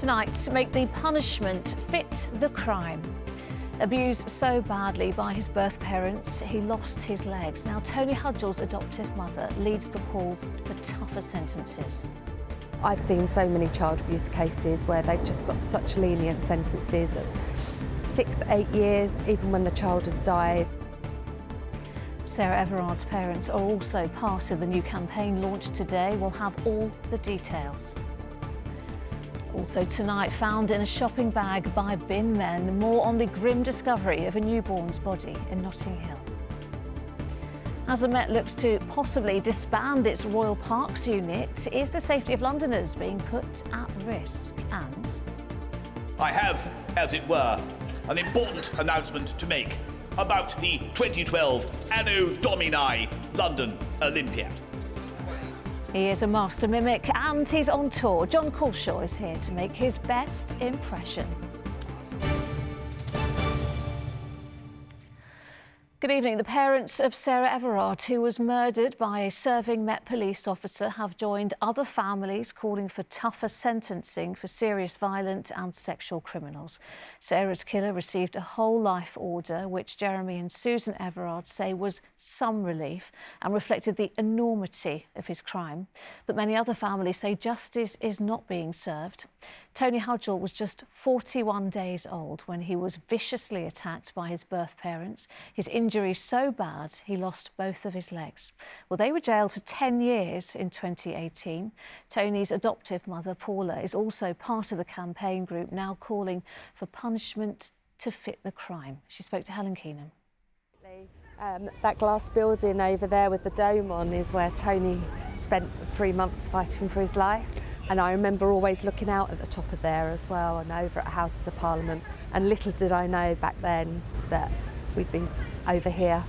Tonight, make the punishment fit the crime. Abused so badly by his birth parents, he lost his legs. Now, Tony Hudgell's adoptive mother leads the calls for tougher sentences. I've seen so many child abuse cases where they've just got such lenient sentences of 6, 8 years, even when the child has died. Sarah Everard's parents are also part of the new campaign launched today. We'll have all the details. Also tonight, found in a shopping bag by bin men. More on the grim discovery of a newborn's body in Notting Hill. As the Met looks to possibly disband its Royal Parks unit, is the safety of Londoners being put at risk? And I have, as it were, an important announcement to make about the 2012 Anno Domini London Olympiad. He is a master mimic and he's on tour. John Culshaw is here to make his best impression. Good evening. The parents of Sarah Everard, who was murdered by a serving Met police officer, have joined other families calling for tougher sentencing for serious violent and sexual criminals. Sarah's killer received a whole life order, which Jeremy and Susan Everard say was some relief and reflected the enormity of his crime. But many other families say justice is not being served. Tony Hudgell was just 41 days old when he was viciously attacked by his birth parents. His injuries so bad he lost both of his legs. Well, they were jailed for 10 years in 2018. Tony's adoptive mother, Paula, is also part of the campaign group now calling for punishment to fit the crime. She spoke to Helen Keenan. That glass building over there with the dome on is where Tony spent 3 months fighting for his life. And I remember always looking out at the top of there as well and over at Houses of Parliament. And little did I know back then that we'd be over here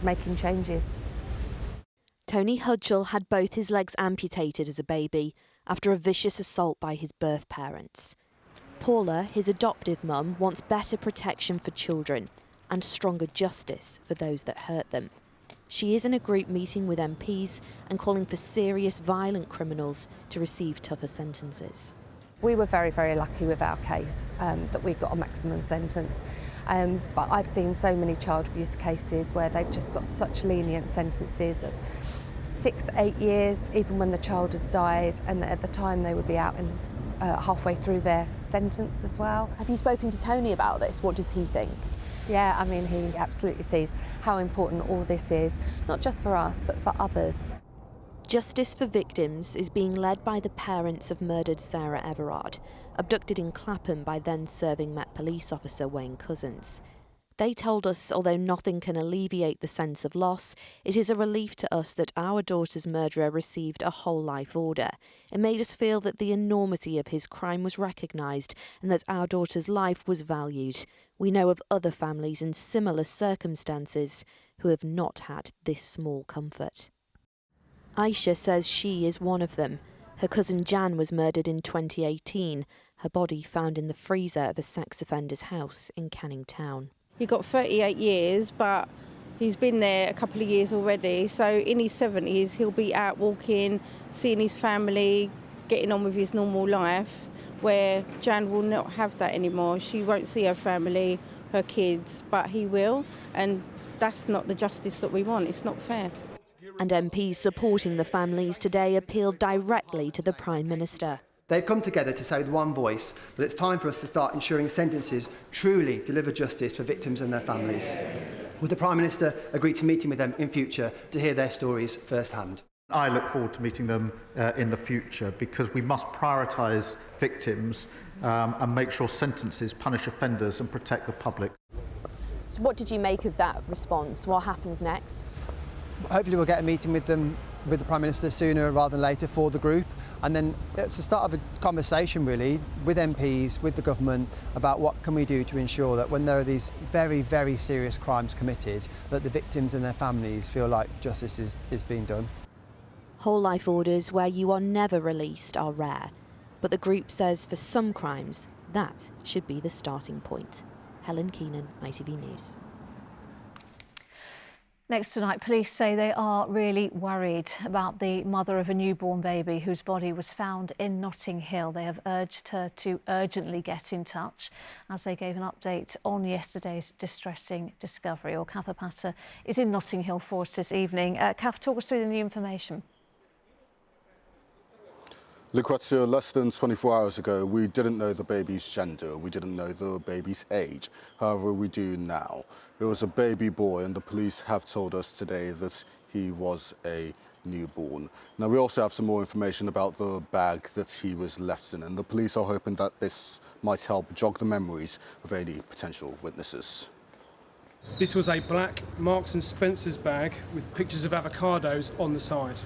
making changes. Tony Hudgell had both his legs amputated as a baby after a vicious assault by his birth parents. Paula, his adoptive mum, wants better protection for children and stronger justice for those that hurt them. She is in a group meeting with MPs and calling for serious violent criminals to receive tougher sentences. We were very, very lucky with our case that we got a maximum sentence. But I've seen so many child abuse cases where they've just got such lenient sentences of 6, 8 years, even when the child has died, and at the time they would be out and halfway through their sentence as well. Have you spoken to Tony about this? What does he think? Yeah, I mean, he absolutely sees how important all this is, not just for us, but for others. Justice for Victims is being led by the parents of murdered Sarah Everard, abducted in Clapham by then-serving Met police officer Wayne Cousins. They told us, although nothing can alleviate the sense of loss, it is a relief to us that our daughter's murderer received a whole life order. It made us feel that the enormity of his crime was recognised and that our daughter's life was valued. We know of other families in similar circumstances who have not had this small comfort. Aisha says she is one of them. Her cousin Jan was murdered in 2018, her body found in the freezer of a sex offender's house in Canning Town. He got 38 years, but he's been there a couple of years already. So in his 70s, he'll be out walking, seeing his family, getting on with his normal life, where Jan will not have that anymore. She won't see her family, her kids, but he will. And that's not the justice that we want. It's not fair. And MPs supporting the families today appealed directly to the Prime Minister. They've come together to say with one voice that it's time for us to start ensuring sentences truly deliver justice for victims and their families. Would the Prime Minister agree to meeting with them in future to hear their stories firsthand? I look forward to meeting them in the future, because we must prioritise victims and make sure sentences punish offenders and protect the public. So what did you make of that response? What happens next? Hopefully we'll get a meeting with them, with the Prime Minister sooner rather than later for the group. And then it's the start of a conversation really with MPs, with the government, about what can we do to ensure that when there are these very, very serious crimes committed, that the victims and their families feel like justice is being done. Whole life orders where you are never released are rare, but the group says for some crimes that should be the starting point. Helen Keenan, ITV News. Next tonight, police say they are really worried about the mother of a newborn baby whose body was found in Notting Hill. They have urged her to urgently get in touch as they gave an update on yesterday's distressing discovery. Kafa Patter is in Notting Hill for us this evening. Kath, talk us through the new information. Lucrezia, less than 24 hours ago, we didn't know the baby's gender, we didn't know the baby's age. However, we do now. It was a baby boy, and the police have told us today that he was a newborn. Now, we also have some more information about the bag that he was left in, and the police are hoping that this might help jog the memories of any potential witnesses. This was a black Marks and Spencer's bag with pictures of avocados on the side.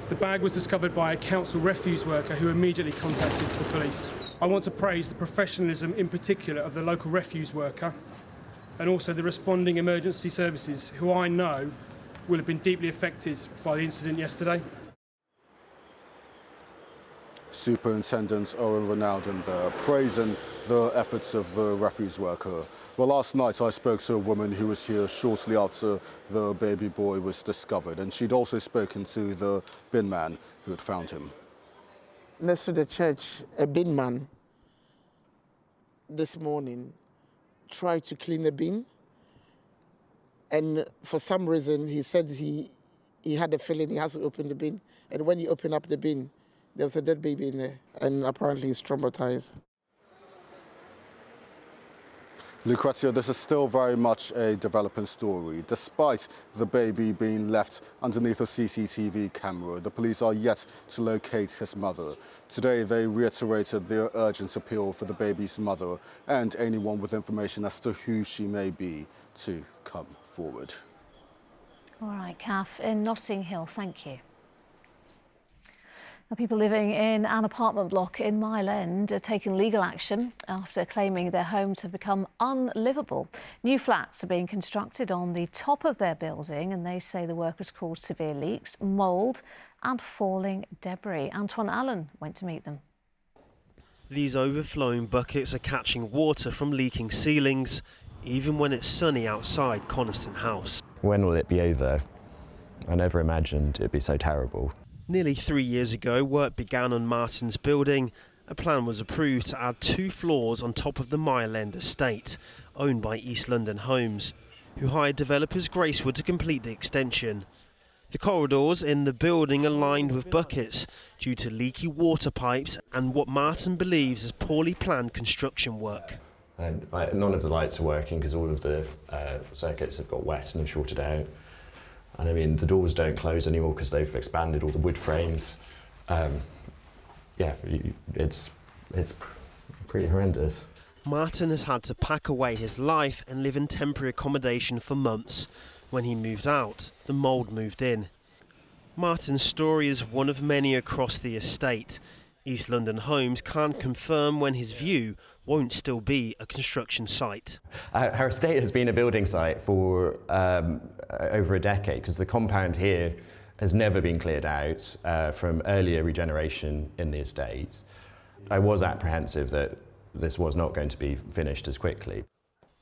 The bag was discovered by a council refuse worker who immediately contacted the police. I want to praise the professionalism in particular of the local refuse worker and also the responding emergency services, who I know will have been deeply affected by the incident yesterday. Superintendent Owen Ronalden there, praising the efforts of the refuse worker. Well, last night I spoke to a woman who was here shortly after the baby boy was discovered, and she'd also spoken to the bin man who had found him. Next to the church, a bin man this morning tried to clean the bin, and for some reason he said he had a feeling he has to open the bin, and when he opened up the bin, there was a dead baby in there, and apparently he's traumatized. Lucrezia, this is still very much a developing story. Despite the baby being left underneath a CCTV camera, the police are yet to locate his mother. Today, they reiterated their urgent appeal for the baby's mother and anyone with information as to who she may be to come forward. All right, Kath, in Notting Hill, thank you. Now, people living in an apartment block in Mile End are taking legal action after claiming their homes have become unlivable. New flats are being constructed on the top of their building, and they say the work has caused severe leaks, mould and falling debris. Antoine Allen went to meet them. These overflowing buckets are catching water from leaking ceilings, even when it's sunny outside Coniston House. When will it be over? I never imagined it'd be so terrible. Nearly 3 years ago, work began on Martin's building. A plan was approved to add 2 floors on top of the Mile End estate, owned by East London Homes, who hired developers Gracewood to complete the extension. The corridors in the building are lined with buckets due to leaky water pipes and what Martin believes is poorly planned construction work. And none of the lights are working because all of the circuits have got wet and have shorted out. And I mean, the doors don't close anymore because they've expanded all the wood frames. Yeah, it's pretty horrendous. Martin has had to pack away his life and live in temporary accommodation for months. When he moved out, the mould moved in. Martin's story is one of many across the estate. East London Homes can't confirm when his view won't still be a construction site. Our estate has been a building site for over a decade because the compound here has never been cleared out from earlier regeneration in the estate. I was apprehensive that this was not going to be finished as quickly.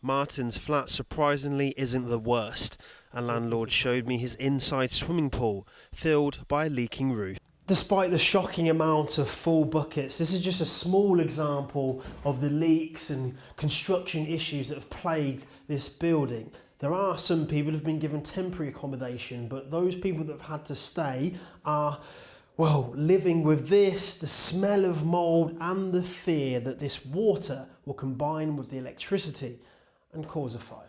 Martin's flat surprisingly isn't the worst. A landlord showed me his inside swimming pool filled by a leaking roof. Despite the shocking amount of full buckets, this is just a small example of the leaks and construction issues that have plagued this building. There are some people who've been given temporary accommodation, but those people that have had to stay are, well, living with this, the smell of mould and the fear that this water will combine with the electricity and cause a fire.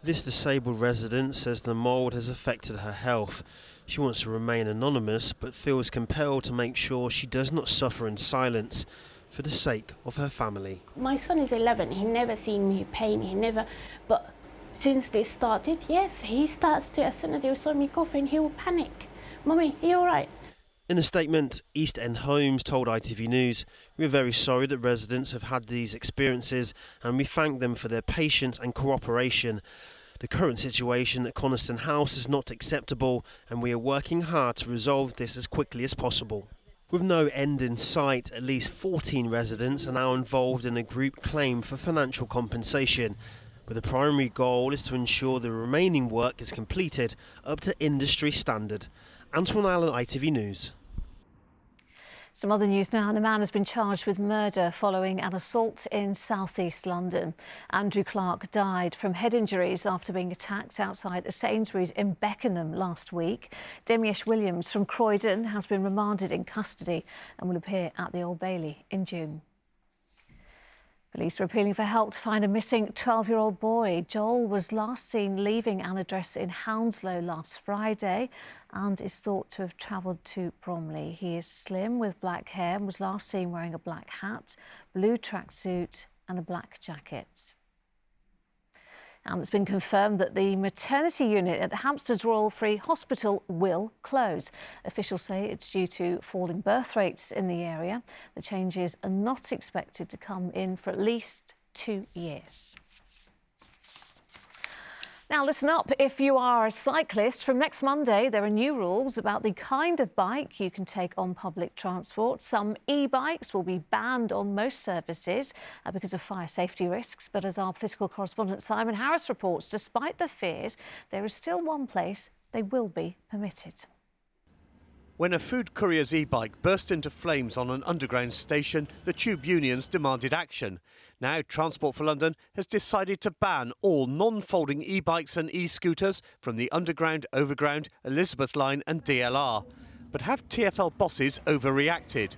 This disabled resident says the mould has affected her health. She wants to remain anonymous, but feels compelled to make sure she does not suffer in silence for the sake of her family. My son is 11, he never seen me pain, but since this started, yes, he starts to, as soon as he saw me coughing, he will panic. Mummy, are you all right? In a statement, East End Homes told ITV News, "We are very sorry that residents have had these experiences and we thank them for their patience and cooperation. The current situation at Coniston House is not acceptable and we are working hard to resolve this as quickly as possible." With no end in sight, at least 14 residents are now involved in a group claim for financial compensation. but the primary goal is to ensure the remaining work is completed up to industry standard. Antoine Allen, ITV News. Some other news now, and a man has been charged with murder following an assault in south-east London. Andrew Clark died from head injuries after being attacked outside a Sainsbury's in Beckenham last week. Demish Williams from Croydon has been remanded in custody and will appear at the Old Bailey in June. Police are appealing for help to find a missing 12-year-old boy. Joel was last seen leaving an address in Hounslow last Friday and is thought to have travelled to Bromley. He is slim with black hair and was last seen wearing a black hat, blue tracksuit and a black jacket. And it's been confirmed that the maternity unit at Hampstead's Royal Free Hospital will close. Officials say it's due to falling birth rates in the area. The changes are not expected to come in for at least 2 years. Now listen up, if you are a cyclist, from next Monday there are new rules about the kind of bike you can take on public transport. Some e-bikes will be banned on most services because of fire safety risks. But as our political correspondent Simon Harris reports, despite the fears, there is still one place they will be permitted. When a food courier's e-bike burst into flames on an underground station, the tube unions demanded action. Now Transport for London has decided to ban all non-folding e-bikes and e-scooters from the Underground, Overground, Elizabeth Line and DLR. But have TfL bosses overreacted?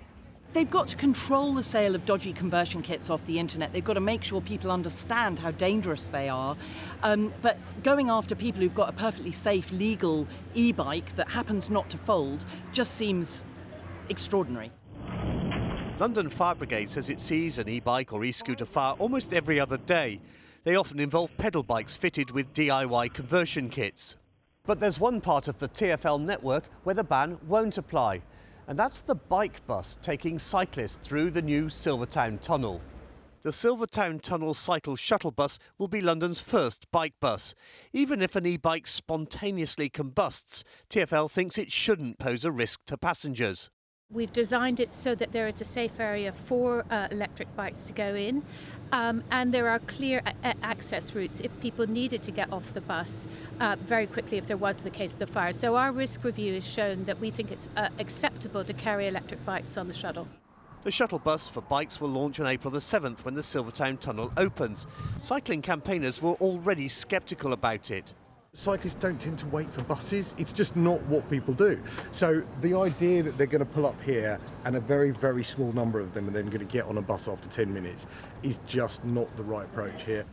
They've got to control the sale of dodgy conversion kits off the internet. They've got to make sure people understand how dangerous they are. But going after people who've got a perfectly safe, legal e-bike that happens not to fold just seems extraordinary. London Fire Brigade says it sees an e-bike or e-scooter fire almost every other day. They often involve pedal bikes fitted with DIY conversion kits. But there's one part of the TfL network where the ban won't apply. And that's the bike bus taking cyclists through the new Silvertown Tunnel. The Silvertown Tunnel cycle shuttle bus will be London's first bike bus. Even if an e-bike spontaneously combusts, TfL thinks it shouldn't pose a risk to passengers. We've designed it so that there is a safe area for electric bikes to go in, and there are clear access routes if people needed to get off the bus very quickly if there was the case of the fire. So our risk review has shown that we think it's acceptable to carry electric bikes on the shuttle. The shuttle bus for bikes will launch on April the 7th when the Silvertown Tunnel opens. Cycling campaigners were already sceptical about it. Cyclists don't tend to wait for buses. It's just not what people do. So the idea that they're going to pull up here and a very, very small number of them are then going to get on a bus after 10 minutes is just not the right approach here.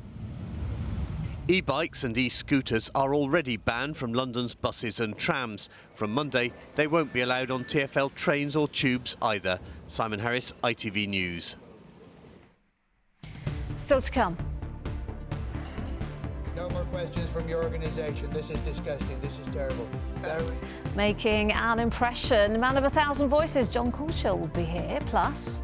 E-bikes and e-scooters are already banned from London's buses and trams. From Monday, they won't be allowed on TfL trains or tubes either. Simon Harris, ITV News. Still to come. No more questions from your organisation. This is disgusting. This is terrible. Making an impression, man of 1,000 voices, John Caulshill will be here. Plus,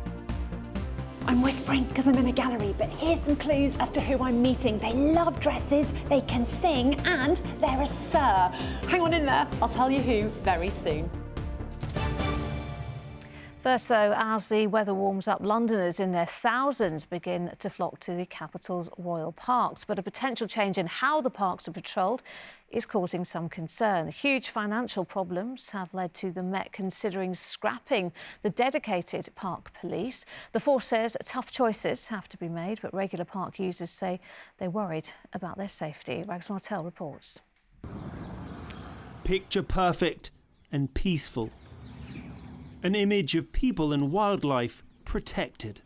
I'm whispering because I'm in a gallery, but here's some clues as to who I'm meeting. They love dresses, they can sing, and they're a sir. Hang on in there, I'll tell you who very soon. First, though, as the weather warms up, Londoners in their thousands begin to flock to the capital's royal parks. But a potential change in how the parks are patrolled is causing some concern. Huge financial problems have led to the Met considering scrapping the dedicated park police. The force says tough choices have to be made, but regular park users say they're worried about their safety. Rags Martel reports. Picture perfect and peaceful. An image of people and wildlife protected.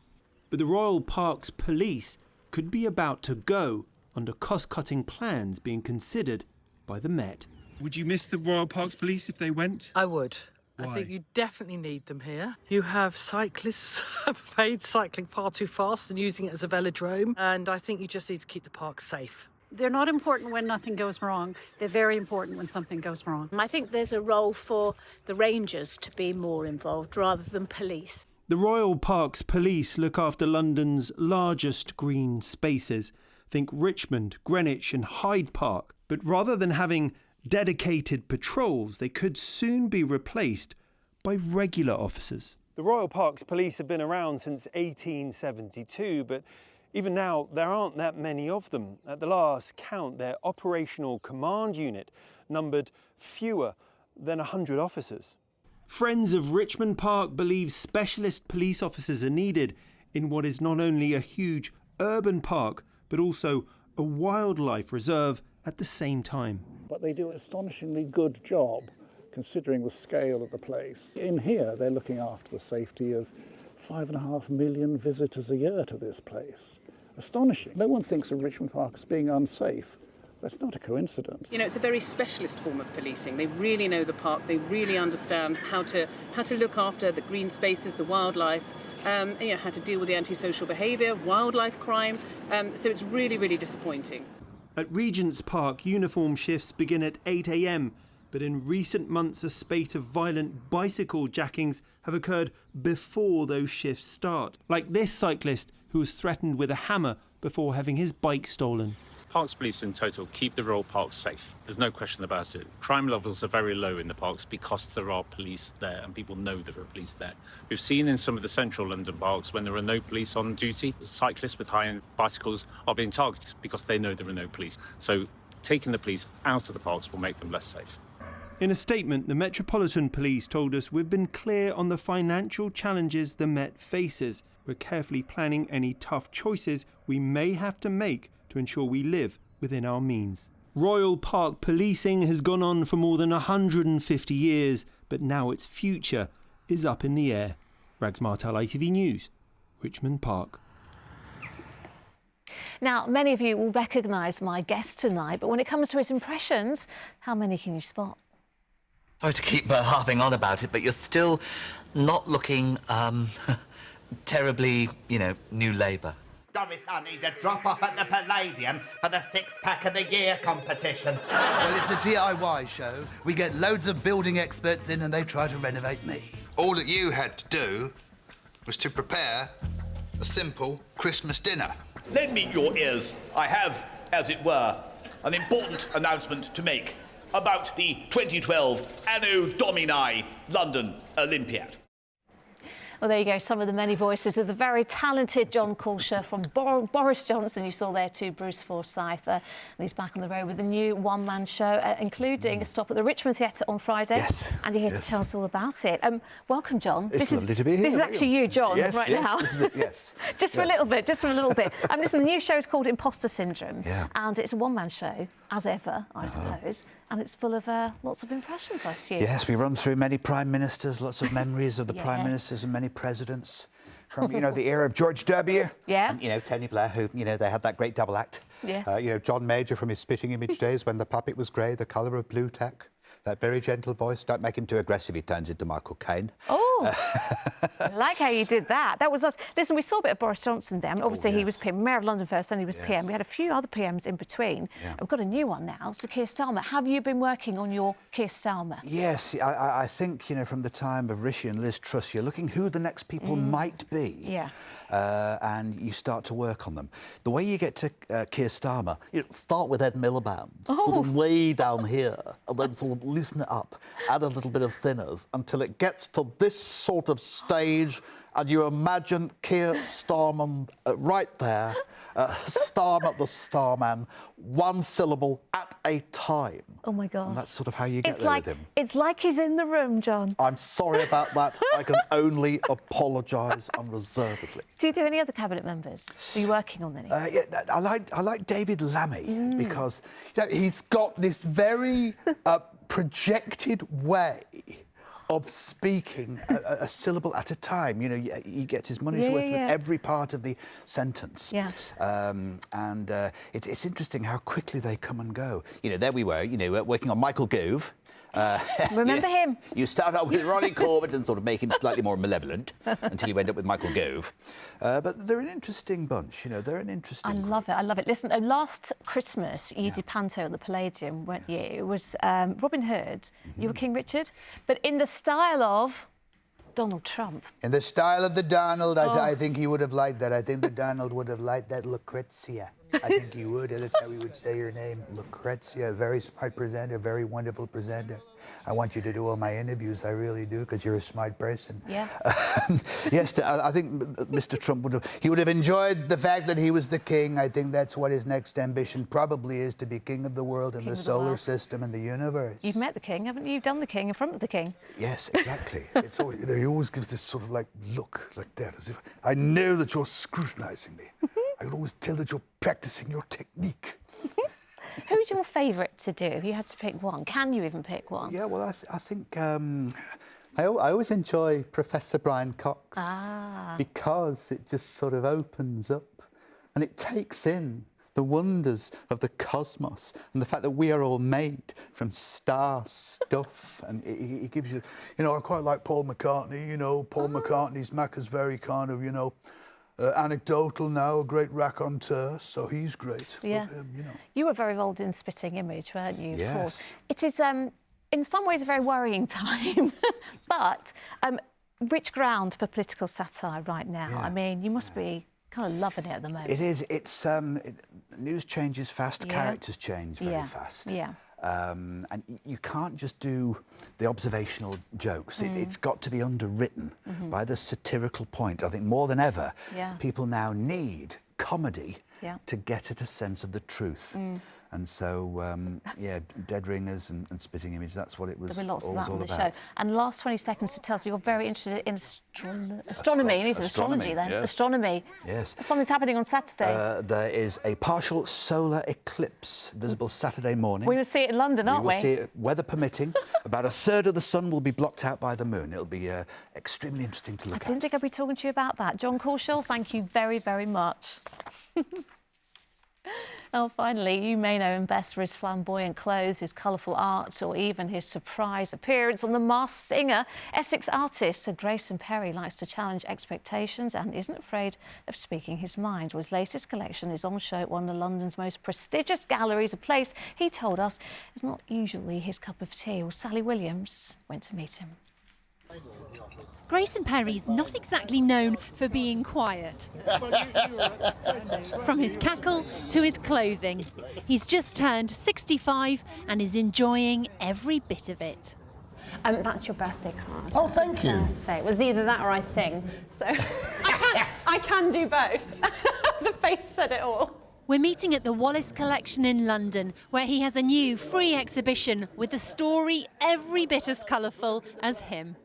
But the Royal Parks Police could be about to go under cost-cutting plans being considered by the Met. Would you miss the Royal Parks Police if they went? I would. Why? I think you definitely need them here. You have cyclists, I'm afraid, cycling far too fast and using it as a velodrome, and I think you just need to keep the park safe. They're not important when nothing goes wrong. They're very important when something goes wrong. I think there's a role for the rangers to be more involved rather than police. The Royal Parks Police look after London's largest green spaces. Think Richmond, Greenwich and Hyde Park. But rather than having dedicated patrols, they could soon be replaced by regular officers. The Royal Parks Police have been around since 1872, but Even now, there aren't that many of them. At the last count, their operational command unit numbered fewer than 100 officers. Friends of Richmond Park believe specialist police officers are needed in what is not only a huge urban park, but also a wildlife reserve at the same time. But they do an astonishingly good job considering the scale of the place. In here, they're looking after the safety of 5.5 million visitors a year to this place. Astonishing. No one thinks of Richmond Park as being unsafe. That's not a coincidence. You know, it's a very specialist form of policing. They really know the park. They really understand how to look after the green spaces, the wildlife, how to deal with the antisocial behaviour, wildlife crime. So it's really, really disappointing. At Regent's Park, uniform shifts begin at 8 a.m, but in recent months a spate of violent bicycle jackings have occurred before those shifts start. Like this cyclist who was threatened with a hammer before having his bike stolen. Parks police in total keep the Royal Parks safe. There's no question about it. Crime levels are very low in the parks because there are police there and people know there are police there. We've seen in some of the central London parks when there are no police on duty, cyclists with high-end bicycles are being targeted because they know there are no police. So taking the police out of the parks will make them less safe. In a statement, the Metropolitan Police told us we've been clear on the financial challenges the Met faces. We're carefully planning any tough choices we may have to make to ensure we live within our means. Royal Park policing has gone on for more than 150 years, but now its future is up in the air. Rags Martel, ITV News, Richmond Park. Now, many of you will recognise my guest tonight, but when it comes to his impressions, how many can you spot? Sorry to keep harping on about it, but you're still not looking terribly, New Labour. Doris, I need a drop-off at the Palladium for the six-pack of the year competition. Well, it's a DIY show. We get loads of building experts in and they try to renovate me. All that you had to do was to prepare a simple Christmas dinner. Lend me your ears. I have, as it were, an important announcement to make about the 2012 Anno Domini London Olympiad. Well, there you go, some of the many voices of the very talented John Colsher from Boris Johnson. You saw there too, Bruce Forsyth, and he's back on the road with a new one-man show, including a stop at the Richmond Theatre on Friday. Yes. And you're here to tell us all about it. Welcome, John. It's lovely to be here. This is actually you, John, yes, right yes, now. This is it, yes. Just for a little bit, Listen, the new show is called Imposter Syndrome, yeah. And it's a one-man show, as ever, I suppose, and it's full of lots of impressions, I assume. Yes, we run through many prime ministers, lots of memories of the prime ministers and many presidents from, the era of George W. Yeah. And, Tony Blair, who, they had that great double act. Yes. John Major from his Spitting Image days when the puppet was grey, the colour of blue tack. That very gentle voice. Don't make him too aggressive, he turns into Michael Caine. Oh, I like how you did that. That was us. Listen, we saw a bit of Boris Johnson then. Obviously, he was PM, Mayor of London first, then he was PM. We had a few other PMs in between. Yeah. We've got a new one now, so Keir Starmer. Have you been working on your Keir Starmer? Yes, I think, from the time of Rishi and Liz Truss, you're looking who the next people might be. Yeah. And you start to work on them. The way you get to Keir Starmer, start with Ed Miliband, sort of way down here, and then sort of loosen it up, add a little bit of thinners until it gets to this sort of stage, and you imagine Keir Starmer right there, Starmer the Starman, one syllable at a time. Oh my God! And that's sort of how you get there with him. It's like he's in the room, John. I'm sorry about that. I can only apologise unreservedly. Do you do any other cabinet members? Are you working on any? I like David Lammy because he's got this very projected way of speaking a syllable at a time. He gets his money's worth with every part of the sentence. Yeah. And it's interesting how quickly they come and go. There we were, working on Michael Gove. Remember him? You start out with Ronnie Corbett and sort of make him slightly more malevolent until you end up with Michael Gove. But they're an interesting bunch, they're an interesting group. I love it. Listen, last Christmas you did Panto at the Palladium, weren't you? It was Robin Hood, you were King Richard, but in the style of Donald Trump. In the style of the Donald, I think he would have liked that. I think the Donald would have liked that Lucrezia. I think you would. That's how we would say your name. Lucrezia, very smart presenter, very wonderful presenter. I want you to do all my interviews, I really do, because you're a smart person. Yeah. Yes, I think Mr. Trump would have enjoyed the fact that he was the king. I think that's what his next ambition probably is, to be king of the world and the solar system and the universe. You've met the king, haven't you? You've done the king in front of the king. Yes, exactly. It's always, he always gives this sort of like look like that, as if I know that you're scrutinizing me. I would always tell that you're practicing your technique. Who's your favourite to do if you had to pick one? Can you even pick one? Yeah, well, I think I always enjoy Professor Brian Cox because it just sort of opens up and it takes in the wonders of the cosmos and the fact that we are all made from star stuff. And it gives you, I quite like Paul McCartney, Paul McCartney's Macca's very kind of, anecdotal now, a great raconteur, so he's great. Yeah. But, You were very involved in Spitting Image, weren't you? Of Yes. course. It is, in some ways, a very worrying time, but rich ground for political satire right now. Yeah. I mean, you must be kind of loving it at the moment. It is. It's news changes fast, characters change very fast. Yeah. And you can't just do the observational jokes. It's got to be underwritten by the satirical point. I think more than ever, people now need comedy to get at a sense of the truth. And so, Dead Ringers and Spitting Image, that's what it was There'll be lots of all that in the about. show. And the last 20 seconds to tell us you're very interested in astronomy. It is astrology then. Yes. Astronomy. Yes. Something's happening on Saturday. There is a partial solar eclipse visible Saturday morning. We will see it in London, aren't we? We will see it, weather permitting. About a third of the sun will be blocked out by the moon. It'll be extremely interesting to look at. I didn't think I'd be talking to you about that. John Corshall, thank you very, very much. Oh, finally, you may know him best for his flamboyant clothes, his colourful art, or even his surprise appearance on The Masked Singer. Essex artist Sir Grayson Perry likes to challenge expectations and isn't afraid of speaking his mind. Well, his latest collection is on show at one of London's most prestigious galleries, a place he told us is not usually his cup of tea. Well, Sally Williams went to meet him. Grayson Perry's not exactly known for being quiet. From his cackle to his clothing, he's just turned 65 and is enjoying every bit of it. That's your birthday card. Oh, thank you. It was either that or I sing, so I can do both. The face said it all. We're meeting at the Wallace Collection in London, where he has a new free exhibition with a story every bit as colourful as him.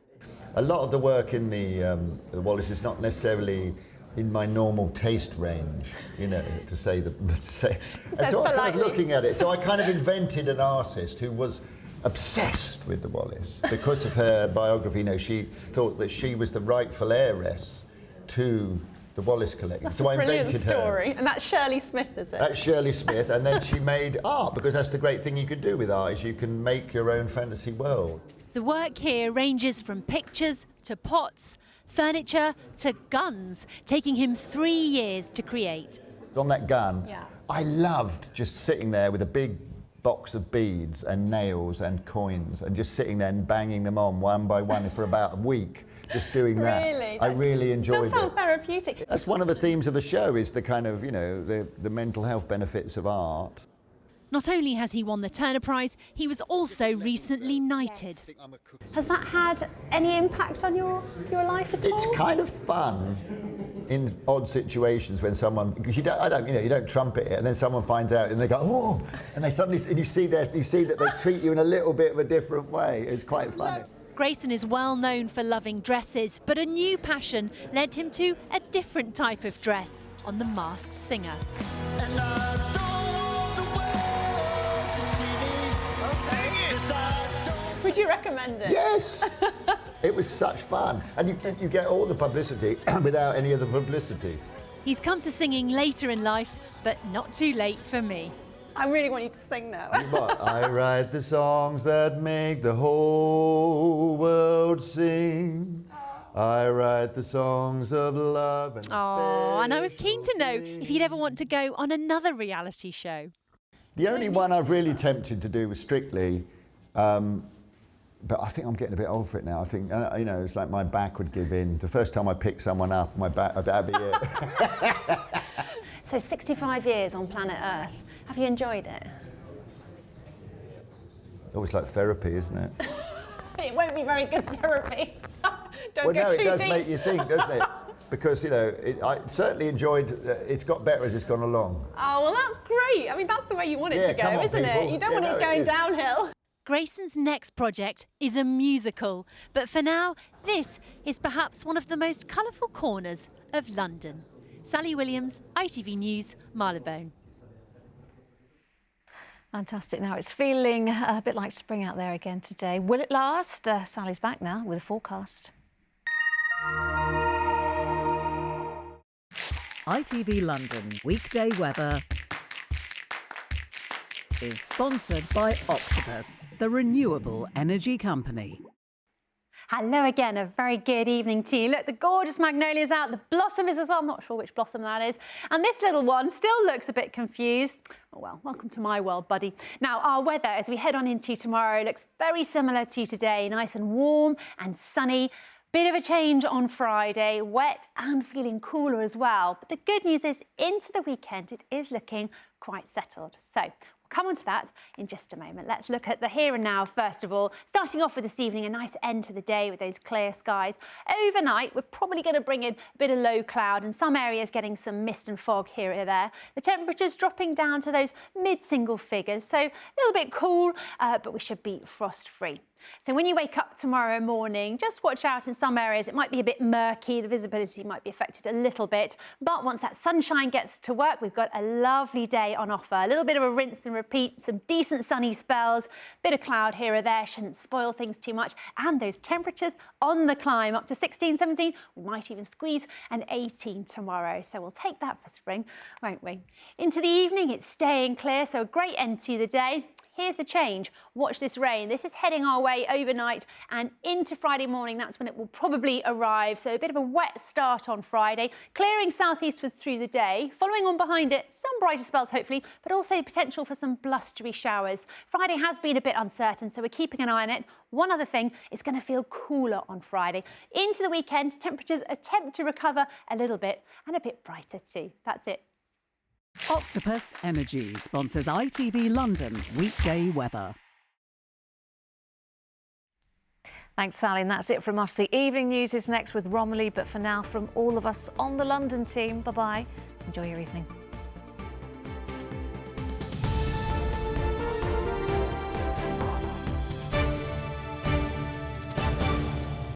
A lot of the work in the Wallace is not necessarily in my normal taste range, to say. And so I was kind of looking at it. So I kind of invented an artist who was obsessed with the Wallace because of her biography. She thought that she was the rightful heiress to the Wallace collection. That's so I a brilliant invented story. her. And that's Shirley Smith, is it? That's Shirley Smith, and then she made art, because that's the great thing you can do with art, is you can make your own fantasy world. The work here ranges from pictures to pots, furniture to guns, taking him 3 years to create. On that gun, I loved just sitting there with a big box of beads and nails and coins and just sitting there and banging them on one by one for about a week, just doing that. Really? I really enjoyed it. Does sound therapeutic. That's one of the themes of the show, is the kind of, the mental health benefits of art. Not only has he won the Turner Prize, he was also recently knighted. Has that had any impact on your life at all? It's kind of fun in odd situations when someone, because you don't trumpet it, and then someone finds out and they go, oh, and they suddenly, and you see that they treat you in a little bit of a different way. It's quite funny. Grayson is well known for loving dresses, but a new passion led him to a different type of dress on The Masked Singer. Would you recommend it? Yes! It was such fun. And you get all the publicity without any of the publicity. He's come to singing later in life, but not too late for me. I really want you to sing now. But I write the songs that make the whole world sing. I write the songs of love and Oh, and I was keen to know if he'd ever want to go on another reality show. The only one I've really tempted to do was Strictly, but I think I'm getting a bit old for it now. I think, it's like my back would give in. The first time I pick someone up, my back, that'd be it. So 65 years on planet Earth. Have you enjoyed it? Always like therapy, isn't it? It won't be very good therapy. Don't Well, go no, too it does deep. make you think, doesn't it? Because, you know, I certainly enjoyed, it's got better as it's gone along. Oh, well, that's great. I mean, that's the way you want it to go, come on, isn't people. it? You don't Yeah, want no, it it going is. downhill. Grayson's next project is a musical, but for now, this is perhaps one of the most colourful corners of London. Sally Williams, ITV News, Marylebone. Fantastic. Now it's feeling a bit like spring out there again today. Will it last? Sally's back now with a forecast. ITV London weekday weather is sponsored by Octopus, the renewable energy company. Hello again, a very good evening to you. Look, the gorgeous magnolia's out, the blossom is as well. I'm not sure which blossom that is. And this little one still looks a bit confused. Oh well, welcome to my world, buddy. Now, our weather as we head on into tomorrow looks very similar to today, nice and warm and sunny. Bit of a change on Friday, wet and feeling cooler as well. But the good news is into the weekend, it is looking quite settled. So we'll come on to that in just a moment. Let's look at the here and now first of all. Starting off with this evening, a nice end to the day with those clear skies. Overnight, we're probably going to bring in a bit of low cloud and some areas getting some mist and fog here or there. The temperatures dropping down to those mid-single figures, so a little bit cool, but we should be frost-free. So when you wake up tomorrow morning, just watch out in some areas. It might be a bit murky, the visibility might be affected a little bit, but once that sunshine gets to work, we've got a lovely day on offer. A little bit of a rinse and repeat, some decent sunny spells, bit of cloud here or there, shouldn't spoil things too much, and those temperatures on the climb up to 16, 17, we might even squeeze an 18 tomorrow. So we'll take that for spring, won't we? Into the evening, it's staying clear, so a great end to the day. Here's the change. Watch this rain. This is heading our way overnight and into Friday morning. That's when it will probably arrive. So a bit of a wet start on Friday, clearing southeastwards through the day. Following on behind it, some brighter spells hopefully, but also potential for some blustery showers. Friday has been a bit uncertain, so we're keeping an eye on it. One other thing, it's going to feel cooler on Friday. Into the weekend, temperatures attempt to recover a little bit and a bit brighter too. That's it. Octopus Energy sponsors ITV London weekday weather. Thanks, Sally. And that's it from us. The evening news is next with Romilly, but for now, from all of us on the London team, bye-bye. Enjoy your evening.